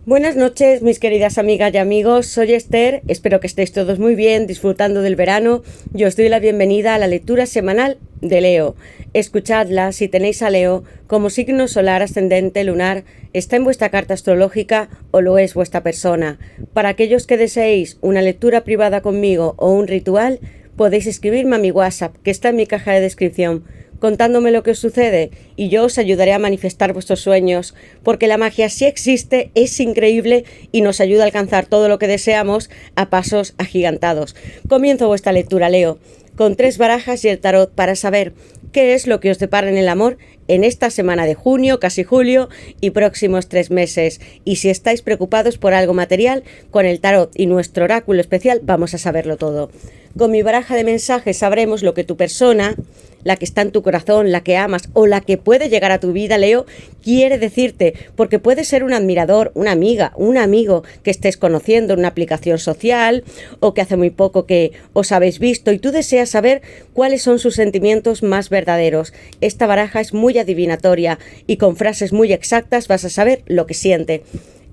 Buenas noches, mis queridas amigas y amigos. Soy Esther, espero que estéis todos muy bien, disfrutando del verano. Yo os doy la bienvenida a la lectura semanal de Leo. Escuchadla si tenéis a Leo como signo solar, ascendente, lunar, está en vuestra carta astrológica o lo es vuestra persona. Para aquellos que deseéis una lectura privada conmigo o un ritual, podéis escribirme a mi WhatsApp, que está en mi caja de descripción, contándome lo que os sucede, y yo os ayudaré a manifestar vuestros sueños, porque la magia sí existe, es increíble y nos ayuda a alcanzar todo lo que deseamos a pasos agigantados. Comienzo vuestra lectura, Leo, con 3 barajas y el tarot para saber qué es lo que os depara en el amor en esta semana de junio, casi julio y próximos 3 meses. Y si estáis preocupados por algo material, con el tarot y nuestro oráculo especial vamos a saberlo todo. Con mi baraja de mensajes sabremos lo que tu persona, la que está en tu corazón, la que amas o la que puede llegar a tu vida, Leo, quiere decirte, porque puede ser un admirador, una amiga, un amigo que estés conociendo en una aplicación social o que hace muy poco que os habéis visto y tú deseas saber cuáles son sus sentimientos más verdaderos. Esta baraja es muy adivinatoria y con frases muy exactas vas a saber lo que siente.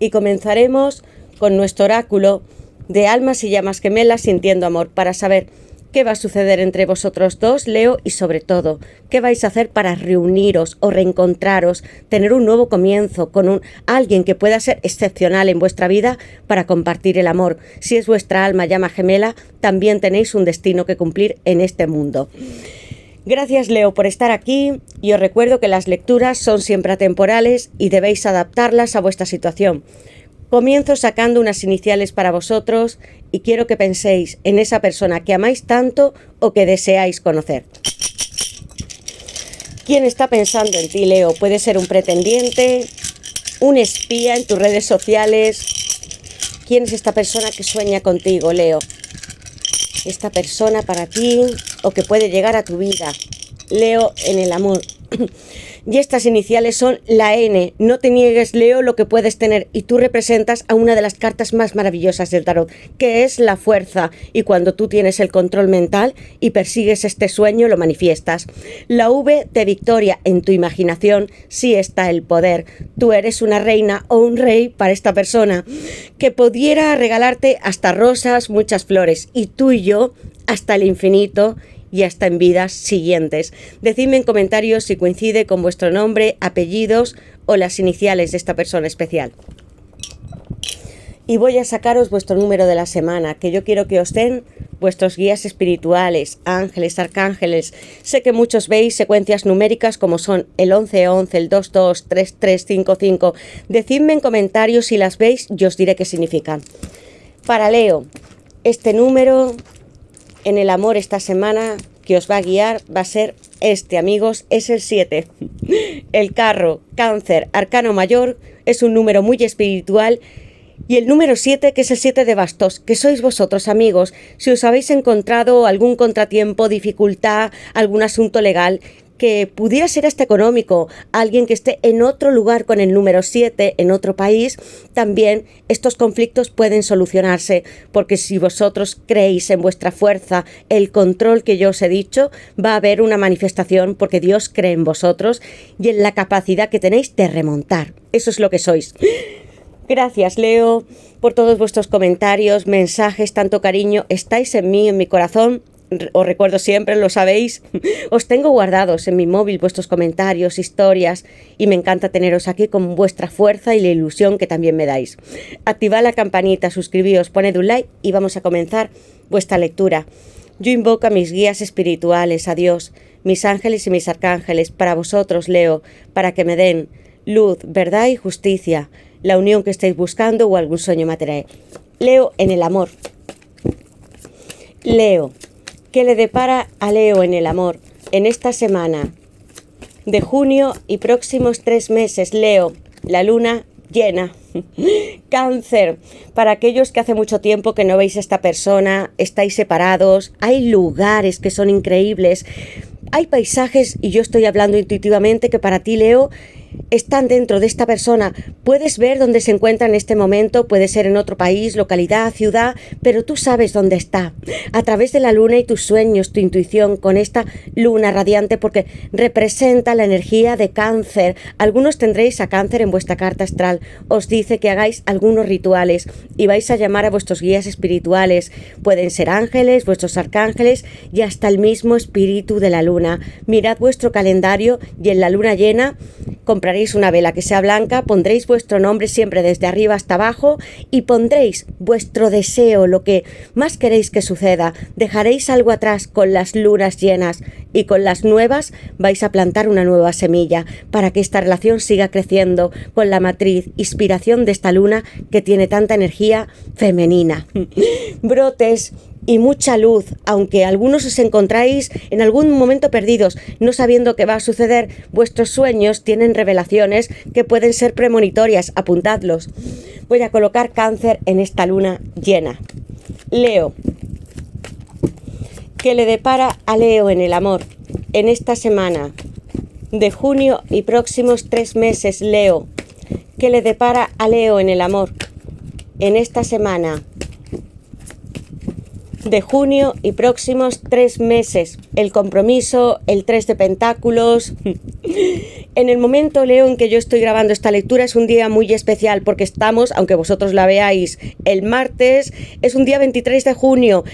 Y comenzaremos con nuestro oráculo de almas y llamas gemelas sintiendo amor para saber qué va a suceder entre vosotros dos, Leo, y sobre todo, qué vais a hacer para reuniros o reencontraros, tener un nuevo comienzo con alguien que pueda ser excepcional en vuestra vida para compartir el amor. Si es vuestra alma llama gemela, también tenéis un destino que cumplir en este mundo. Gracias, Leo, por estar aquí, y os recuerdo que las lecturas son siempre atemporales y debéis adaptarlas a vuestra situación. Comienzo sacando unas iniciales para vosotros y quiero que penséis en esa persona que amáis tanto o que deseáis conocer. ¿Quién está pensando en ti, Leo? Puede ser un pretendiente, un espía en tus redes sociales. ¿Quién es esta persona que sueña contigo, Leo? Esta persona para ti o que puede llegar a tu vida, Leo, en el amor. Y estas iniciales son la N. No te niegues, Leo, lo que puedes tener. Y tú representas a una de las cartas más maravillosas del tarot, que es la fuerza. Y cuando tú tienes el control mental y persigues este sueño, lo manifiestas. La V de victoria. En tu imaginación sí está el poder. Tú eres una reina o un rey para esta persona, que pudiera regalarte hasta rosas, muchas flores. Y tú y yo hasta el infinito y hasta en vidas siguientes. Decidme en comentarios si coincide con vuestro nombre, apellidos o las iniciales de esta persona especial. Y voy a sacaros vuestro número de la semana, que yo quiero que os den vuestros guías espirituales, ángeles, arcángeles. Sé que muchos veis secuencias numéricas como son el 1111, el 22, 3355. Decidme en comentarios si las veis y os diré qué significan. Para Leo, este número en el amor esta semana que os va a guiar va a ser este, amigos, es el 7. El carro, cáncer, arcano mayor, es un número muy espiritual. Y el número 7, que es el 7 de bastos, que sois vosotros, amigos. Si os habéis encontrado algún contratiempo, dificultad, algún asunto legal que pudiera ser hasta económico, alguien que esté en otro lugar con el número 7, en otro país, también estos conflictos pueden solucionarse, porque si vosotros creéis en vuestra fuerza, el control que yo os he dicho, va a haber una manifestación porque Dios cree en vosotros y en la capacidad que tenéis de remontar. Eso es lo que sois. Gracias, Leo, por todos vuestros comentarios, mensajes, tanto cariño. Estáis en mí, en mi corazón. Os recuerdo siempre, lo sabéis. Os tengo guardados en mi móvil vuestros comentarios, historias, y me encanta teneros aquí con vuestra fuerza y la ilusión que también me dais. Activad la campanita, suscribíos, poned un like y vamos a comenzar vuestra lectura. Yo invoco a mis guías espirituales, a Dios, mis ángeles y mis arcángeles, para vosotros, Leo, para que me den luz, verdad y justicia, la unión que estáis buscando o algún sueño material. Leo, en el amor. Leo, ¿qué le depara a Leo en el amor en esta semana de junio y próximos 3 meses? Leo, la luna llena. Cáncer, para aquellos que hace mucho tiempo que no veis a esta persona, estáis separados, hay lugares que son increíbles, hay paisajes, y yo estoy hablando intuitivamente, que para ti, Leo, están dentro de esta persona. Puedes ver dónde se encuentra en este momento, puede ser en otro país, localidad, ciudad, pero tú sabes dónde está. A través de la luna y tus sueños, tu intuición, con esta luna radiante, porque representa la energía de Cáncer. Algunos tendréis a Cáncer en vuestra carta astral. Os dice que hagáis algunos rituales y vais a llamar a vuestros guías espirituales. Pueden ser ángeles, vuestros arcángeles y hasta el mismo espíritu de la luna. Mirad vuestro calendario y en la luna llena compraréis una vela que sea blanca, pondréis vuestro nombre siempre desde arriba hasta abajo y pondréis vuestro deseo, lo que más queréis que suceda. Dejaréis algo atrás con las lunas llenas y con las nuevas vais a plantar una nueva semilla para que esta relación siga creciendo con la matriz, inspiración de esta luna que tiene tanta energía femenina. Brotes y mucha luz, aunque algunos os encontráis en algún momento perdidos, no sabiendo qué va a suceder. Vuestros sueños tienen revelaciones que pueden ser premonitorias, apuntadlos. Voy a colocar Cáncer en esta luna llena. Leo. ¿Qué le depara a Leo en el amor en esta semana de junio y próximos 3 meses? Leo. ¿Qué le depara a Leo en el amor en esta semana de junio y próximos 3 meses? El compromiso, el 3 de pentáculos. En el momento, Leo, en que yo estoy grabando esta lectura es un día muy especial porque estamos, aunque vosotros la veáis el martes, es un día 23 de junio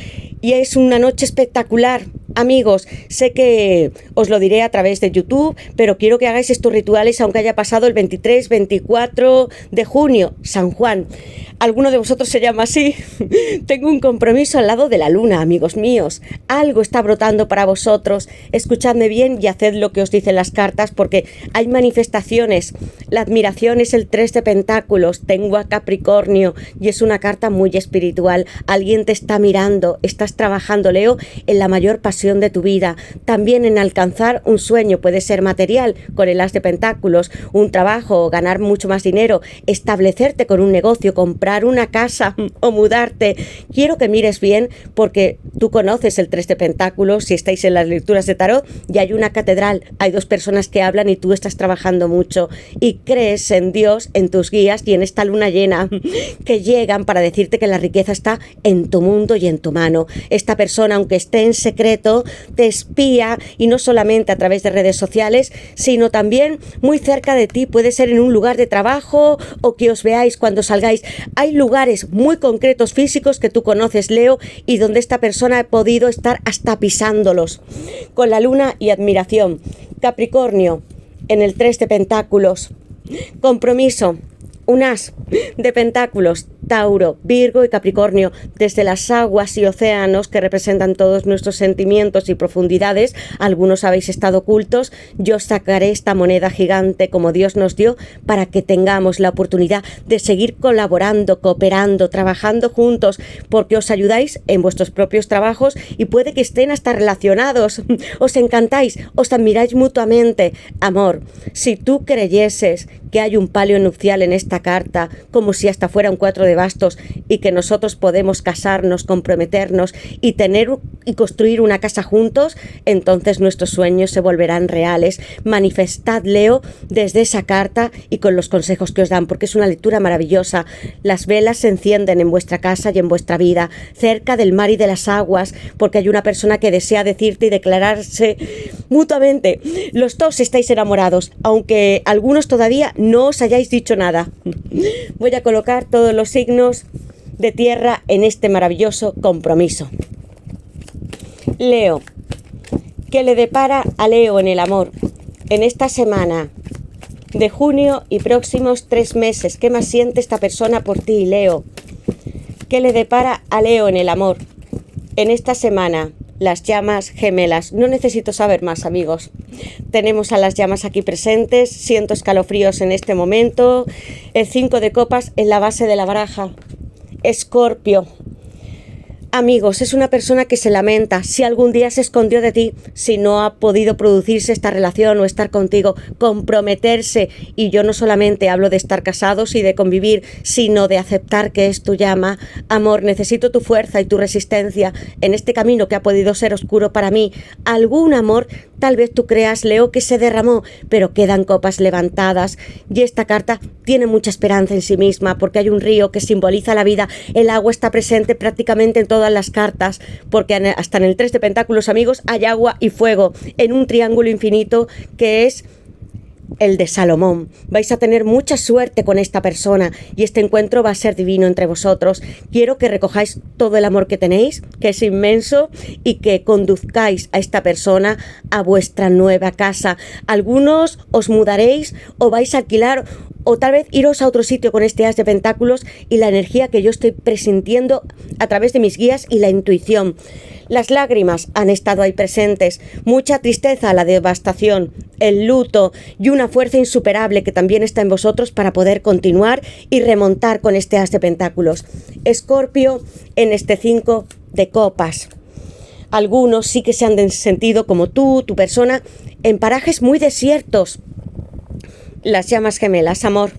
y es una noche espectacular. Amigos, sé que os lo diré a través de YouTube, pero quiero que hagáis estos rituales aunque haya pasado el 23, 24 de junio, San Juan. ¿Alguno de vosotros se llama así? Tengo un compromiso al lado de la luna, amigos míos. Algo está brotando para vosotros. Escuchadme bien y haced lo que os dicen las cartas porque hay manifestaciones. La admiración es el 3 de pentáculos. Tengo a Capricornio y es una carta muy espiritual. Alguien te está mirando. Estás trabajando, Leo, en la mayor pasión de tu vida. También en alcanzar un sueño. Puede ser material con el as de pentáculos, un trabajo, ganar mucho más dinero, establecerte con un negocio, comprar una casa o mudarte. Quiero que mires bien porque tú conoces el 3 de pentáculos si estáis en las lecturas de tarot y hay una catedral, hay 2 personas que hablan y tú estás trabajando mucho y crees en Dios, en tus guías y en esta luna llena que llegan para decirte que la riqueza está en tu mundo y en tu mano. Esta persona, aunque esté en secreto, te espía y no solamente a través de redes sociales, sino también muy cerca de ti. Puede ser en un lugar de trabajo o que os veáis cuando salgáis. Hay lugares muy concretos físicos que tú conoces, Leo, y donde esta persona ha podido estar hasta pisándolos. Con la luna y admiración. Capricornio, en el 3 de pentáculos. Compromiso. Un as de pentáculos, Tauro, Virgo y Capricornio, desde las aguas y océanos que representan todos nuestros sentimientos y profundidades. Algunos habéis estado ocultos. Yo sacaré esta moneda gigante como Dios nos dio para que tengamos la oportunidad de seguir colaborando, cooperando, trabajando juntos, porque os ayudáis en vuestros propios trabajos y puede que estén hasta relacionados. Os encantáis, os admiráis mutuamente. Amor, si tú creyeses que hay un palio nupcial en esta carta, como si hasta fuera un 4 de bastos y que nosotros podemos casarnos, comprometernos y tener y construir una casa juntos, entonces nuestros sueños se volverán reales. Manifestad, Leo, desde esa carta y con los consejos que os dan, porque es una lectura maravillosa. Las velas se encienden en vuestra casa y en vuestra vida, cerca del mar y de las aguas, porque hay una persona que desea decirte y declararse mutuamente. Los 2 estáis enamorados, aunque algunos todavía no os hayáis dicho nada. Voy a colocar todos los signos de tierra en este maravilloso compromiso. Leo. ¿Qué le depara a Leo en el amor en esta semana de junio y próximos 3 meses? ¿Qué más siente esta persona por ti, Leo? ¿Qué le depara a Leo en el amor en esta semana? Las llamas gemelas. No necesito saber más, amigos. Tenemos a las llamas aquí presentes. Siento escalofríos en este momento. El 5 de copas en la base de la baraja. Escorpio. Amigos, es una persona que se lamenta si algún día se escondió de ti, si no ha podido producirse esta relación o estar contigo, comprometerse. Y yo no solamente hablo de estar casados y de convivir, sino de aceptar que es tu llama. Amor, necesito tu fuerza y tu resistencia en este camino que ha podido ser oscuro para mí. Algún amor, tal vez tú creas, Leo, que se derramó, pero quedan copas levantadas. Y esta carta tiene mucha esperanza en sí misma, porque hay un río que simboliza la vida. El agua está presente prácticamente en todas las cartas, porque hasta en el 3 de Pentáculos, amigos, hay agua y fuego en un triángulo infinito que es el de Salomón. Vais a tener mucha suerte con esta persona y este encuentro va a ser divino entre vosotros. Quiero que recojáis todo el amor que tenéis, que es inmenso, y que conduzcáis a esta persona a vuestra nueva casa. Algunos os mudaréis o vais a alquilar, o tal vez iros a otro sitio con este as de pentáculos y la energía que yo estoy presintiendo a través de mis guías y la intuición. Las lágrimas han estado ahí presentes, mucha tristeza, la devastación, el luto y una fuerza insuperable que también está en vosotros para poder continuar y remontar con este as de pentáculos. Escorpio en este 5 de copas. Algunos sí que se han sentido como tú, tu persona, en parajes muy desiertos. Las llamas gemelas, amor.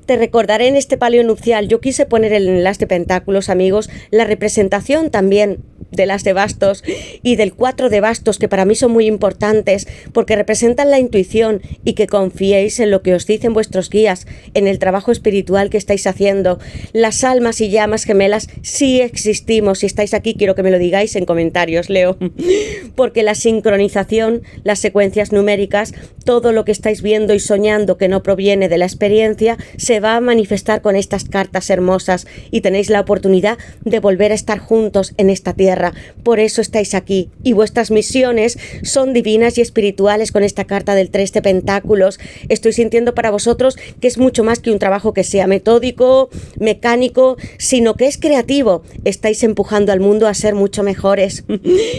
Te recordaré en este palio nupcial. Yo quise poner el as de pentáculos, amigos, la representación también del as de bastos y del 4 de bastos, que para mí son muy importantes porque representan la intuición, y que confiéis en lo que os dicen vuestros guías, en el trabajo espiritual que estáis haciendo. Las almas y llamas gemelas sí existimos. Si estáis aquí, quiero que me lo digáis en comentarios, Leo, porque la sincronización, las secuencias numéricas, todo lo que estáis viendo y soñando que no proviene de la experiencia, se va a manifestar con estas cartas hermosas, y tenéis la oportunidad de volver a estar juntos en esta tierra. Por eso estáis aquí, y vuestras misiones son divinas y espirituales con esta carta del 3 de pentáculos. Estoy sintiendo para vosotros que es mucho más que un trabajo que sea metódico, mecánico, sino que es creativo. Estáis empujando al mundo a ser mucho mejores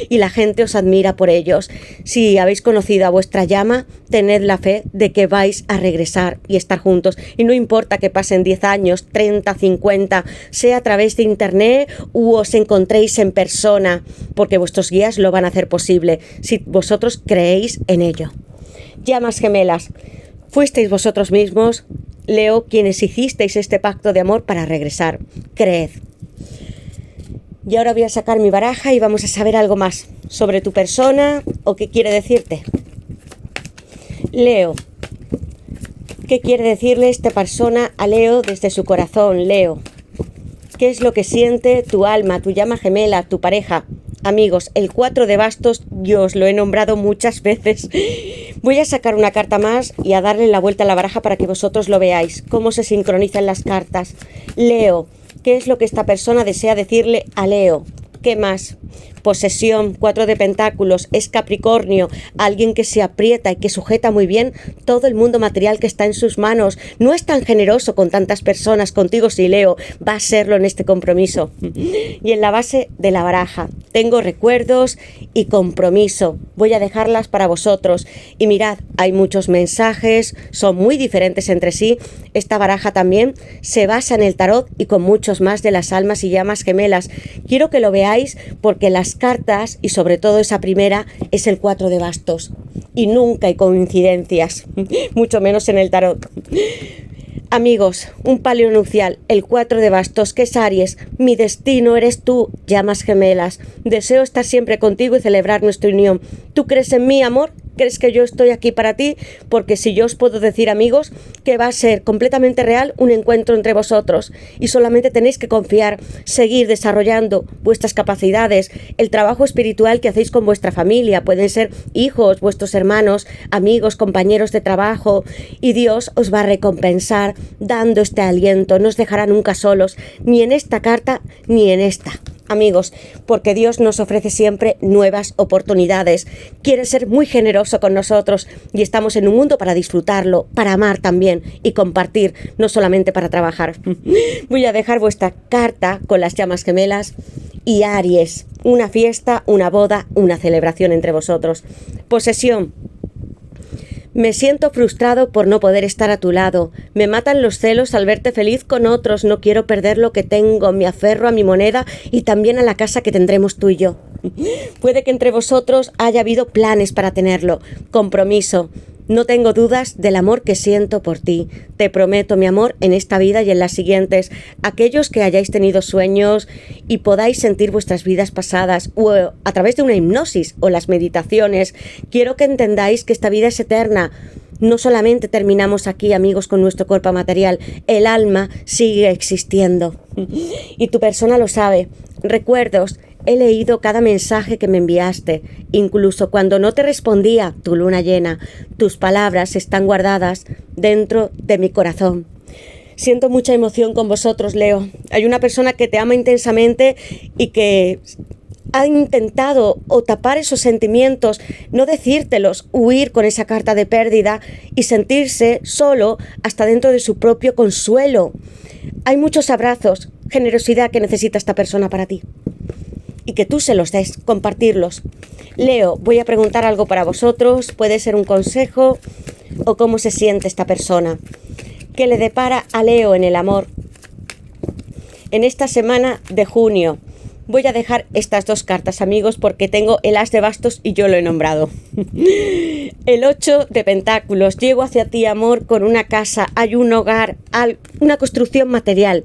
y la gente os admira por ellos. Si habéis conocido a vuestra llama, tened la fe de que vais a regresar y estar juntos, y no importa que pasen 10 años, 30, 50, sea a través de internet u os encontréis en persona, porque vuestros guías lo van a hacer posible si vosotros creéis en ello. Llamas gemelas, fuisteis vosotros mismos, Leo, quienes hicisteis este pacto de amor para regresar. Creed. Y ahora voy a sacar mi baraja y vamos a saber algo más sobre tu persona o qué quiere decirte. Leo, ¿qué quiere decirle esta persona a Leo desde su corazón, Leo? ¿Qué es lo que siente tu alma, tu llama gemela, tu pareja? Amigos, el 4 de bastos yo os lo he nombrado muchas veces. Voy a sacar una carta más y a darle la vuelta a la baraja para que vosotros lo veáis, cómo se sincronizan las cartas. Leo, ¿qué es lo que esta persona desea decirle a Leo? ¿Qué más? Posesión, 4 de pentáculos, es Capricornio, alguien que se aprieta y que sujeta muy bien todo el mundo material que está en sus manos. No es tan generoso con tantas personas, contigo sí, Leo, va a serlo en este compromiso. Y en la base de la baraja, tengo recuerdos y compromiso. Voy a dejarlas para vosotros. Y mirad, hay muchos mensajes, son muy diferentes entre sí. Esta baraja también se basa en el tarot y con muchos más de las almas y llamas gemelas. Quiero que lo veáis porque las cartas, y sobre todo esa primera, es el 4 de bastos. Y nunca hay coincidencias, mucho menos en el tarot. Amigos, un palio nupcial, el 4 de bastos, que es Aries. Mi destino eres tú, llamas gemelas. Deseo estar siempre contigo y celebrar nuestra unión. ¿Tú crees en mí, amor? ¿Crees que yo estoy aquí para ti? Porque si yo os puedo decir, amigos, que va a ser completamente real un encuentro entre vosotros, y solamente tenéis que confiar, seguir desarrollando vuestras capacidades, el trabajo espiritual que hacéis con vuestra familia, pueden ser hijos, vuestros hermanos, amigos, compañeros de trabajo, y Dios os va a recompensar dando este aliento. No os dejará nunca solos, ni en esta carta ni en esta. Amigos, porque Dios nos ofrece siempre nuevas oportunidades. Quiere ser muy generoso con nosotros y estamos en un mundo para disfrutarlo, para amar también y compartir, no solamente para trabajar. Voy a dejar vuestra carta con las llamas gemelas y Aries. Una fiesta, una boda, una celebración entre vosotros. Posesión. Me siento frustrado por no poder estar a tu lado. Me matan los celos al verte feliz con otros. No quiero perder lo que tengo. Me aferro a mi moneda y también a la casa que tendremos tú y yo. Puede que entre vosotros haya habido planes para tenerlo. Compromiso. No tengo dudas del amor que siento por ti. Te prometo mi amor en esta vida y en las siguientes. Aquellos que hayáis tenido sueños y podáis sentir vuestras vidas pasadas o a través de una hipnosis o las meditaciones, quiero que entendáis que esta vida es eterna. No solamente terminamos aquí, amigos, con nuestro cuerpo material. El alma sigue existiendo. Y tu persona lo sabe. Recuerdos. He leído cada mensaje que me enviaste, incluso cuando no te respondía tu luna llena. Tus palabras están guardadas dentro de mi corazón. Siento mucha emoción con vosotros, Leo. Hay una persona que te ama intensamente y que ha intentado o tapar esos sentimientos, no decírtelos, huir con esa carta de pérdida y sentirse solo hasta dentro de su propio consuelo. Hay muchos abrazos, generosidad que necesita esta persona para ti. Y que tú se los des, compartirlos. Leo, voy a preguntar algo para vosotros, puede ser un consejo o cómo se siente esta persona. ¿Qué le depara a Leo en el amor? En esta semana de junio, voy a dejar estas dos cartas, amigos, porque tengo el as de bastos y yo lo he nombrado. El 8 de pentáculos, llego hacia ti, amor, con una casa, hay un hogar, una construcción material.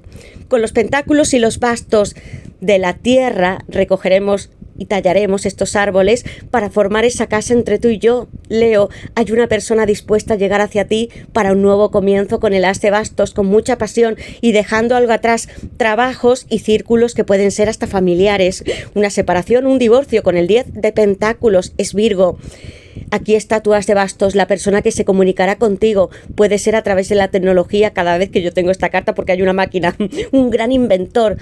Con los pentáculos y los bastos de la tierra recogeremos y tallaremos estos árboles para formar esa casa entre tú y yo. Leo, hay una persona dispuesta a llegar hacia ti para un nuevo comienzo con el as de bastos, con mucha pasión y dejando algo atrás, trabajos y círculos que pueden ser hasta familiares. Una separación, un divorcio con el 10 de pentáculos, es Virgo. Aquí está tu as de bastos, la persona que se comunicará contigo. Puede ser a través de la tecnología cada vez que yo tengo esta carta porque hay una máquina, un gran inventor,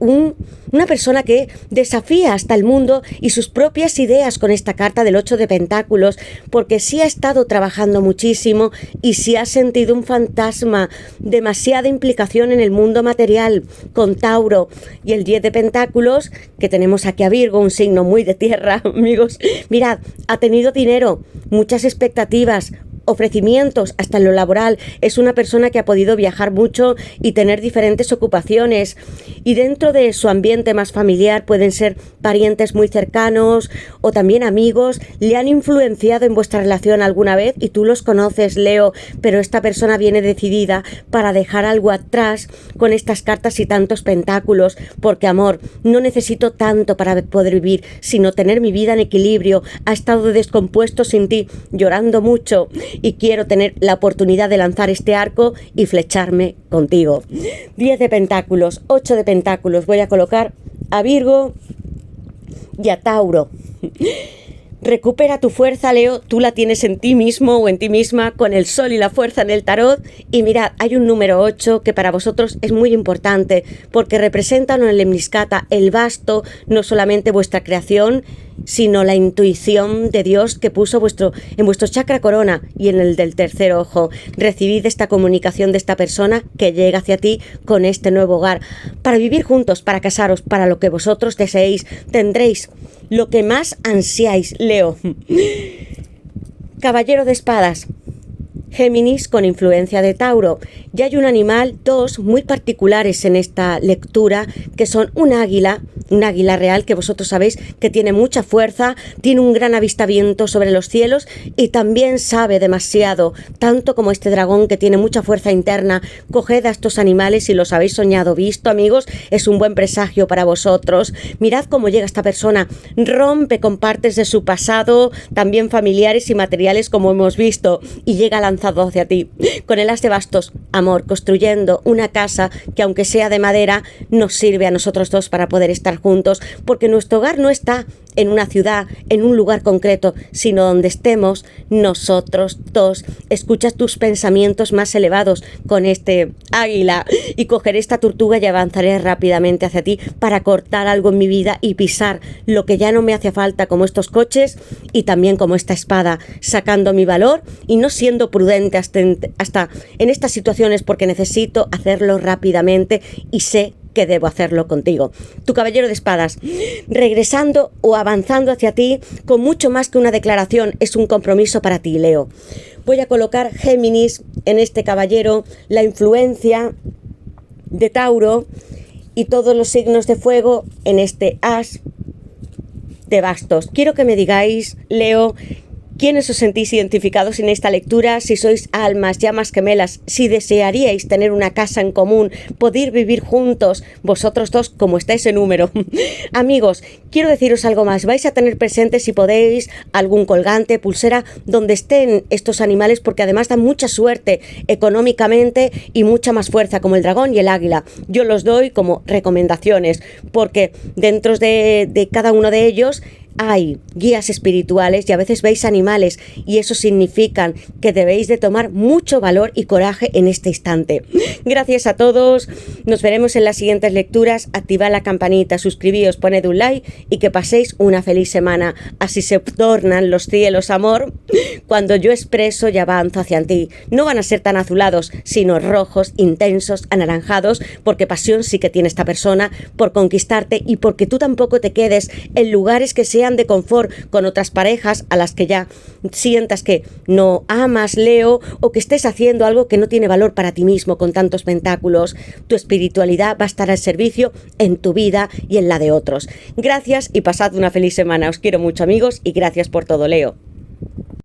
una persona que desafía hasta el mundo y sus propias ideas con esta carta del 8 de pentáculos, porque sí ha estado trabajando muchísimo y sí ha sentido un fantasma, demasiada implicación en el mundo material con Tauro y el 10 de pentáculos, que tenemos aquí a Virgo, un signo muy de tierra, amigos. Mirad, ha tenido dinero, muchas expectativas, ofrecimientos hasta en lo laboral. Es una persona que ha podido viajar mucho y tener diferentes ocupaciones, y dentro de su ambiente más familiar pueden ser parientes muy cercanos o también amigos. Le han influenciado en vuestra relación alguna vez y tú los conoces, Leo, pero esta persona viene decidida para dejar algo atrás con estas cartas y tantos pentáculos, porque amor, no necesito tanto para poder vivir, sino tener mi vida en equilibrio. Ha estado descompuesto sin ti, llorando mucho, y quiero tener la oportunidad de lanzar este arco y flecharme contigo. 10 de pentáculos, 8 de pentáculos. Voy a colocar a Virgo y a Tauro. Recupera tu fuerza, Leo, tú la tienes en ti mismo o en ti misma, con el sol y la fuerza en el tarot. Y mirad, hay un número 8 que para vosotros es muy importante porque representa en el lemniscata el basto, no solamente vuestra creación, sino la intuición de Dios que puso en vuestro chakra corona y en el del tercer ojo. Recibid esta comunicación de esta persona que llega hacia ti con este nuevo hogar, para vivir juntos, para casaros, para lo que vosotros deseéis. Tendréis lo que más ansiáis, Leo. Caballero de espadas, Géminis con influencia de Tauro. Y hay un animal, dos muy particulares en esta lectura, que son un águila real, que vosotros sabéis que tiene mucha fuerza, tiene un gran avistamiento sobre los cielos y también sabe demasiado, tanto como este dragón que tiene mucha fuerza interna. Coged a estos animales si los habéis soñado visto, amigos, es un buen presagio para vosotros. Mirad cómo llega esta persona, rompe con partes de su pasado, también familiares y materiales, como hemos visto, y llega lanzado hacia ti, con el as de bastos, amor, construyendo una casa que, aunque sea de madera, nos sirve a nosotros dos para poder estar juntos, porque nuestro hogar no está en una ciudad, en un lugar concreto, sino donde estemos nosotros dos. Escucha tus pensamientos más elevados con este águila, y cogeré esta tortuga y avanzaré rápidamente hacia ti para cortar algo en mi vida y pisar lo que ya no me hace falta, como estos coches y también como esta espada, sacando mi valor y no siendo prudente hasta en estas situaciones, porque necesito hacerlo rápidamente y sé que debo hacerlo contigo. Tu caballero de espadas, regresando o avanzando hacia ti con mucho más que una declaración, es un compromiso para ti, Leo. Voy a colocar Géminis en este caballero, la influencia de Tauro y todos los signos de fuego en este as de bastos. Quiero que me digáis, Leo, ¿quiénes os sentís identificados en esta lectura? Si sois almas, llamas gemelas, si desearíais tener una casa en común, poder vivir juntos, vosotros dos, como está ese número. Amigos, quiero deciros algo más. Vais a tener presente, si podéis, algún colgante, pulsera, donde estén estos animales, porque además dan mucha suerte económicamente y mucha más fuerza, como el dragón y el águila. Yo los doy como recomendaciones, porque dentro de cada uno de ellos hay guías espirituales y a veces veis animales, y eso significa que debéis de tomar mucho valor y coraje en este instante. Gracias a todos, nos veremos en las siguientes lecturas. Activad la campanita, suscribíos, poned un like y que paséis una feliz semana. Así se tornan los cielos, amor, cuando yo expreso y avanzo hacia ti. No van a ser tan azulados, sino rojos, intensos, anaranjados, porque pasión sí que tiene esta persona por conquistarte y porque tú tampoco te quedes en lugares que sean de confort con otras parejas a las que ya sientas que no amas, Leo, o que estés haciendo algo que no tiene valor para ti mismo con tantos pentáculos. Tu espiritualidad va a estar al servicio en tu vida y en la de otros. Gracias y pasad una feliz semana. Os quiero mucho, amigos, y gracias por todo, Leo.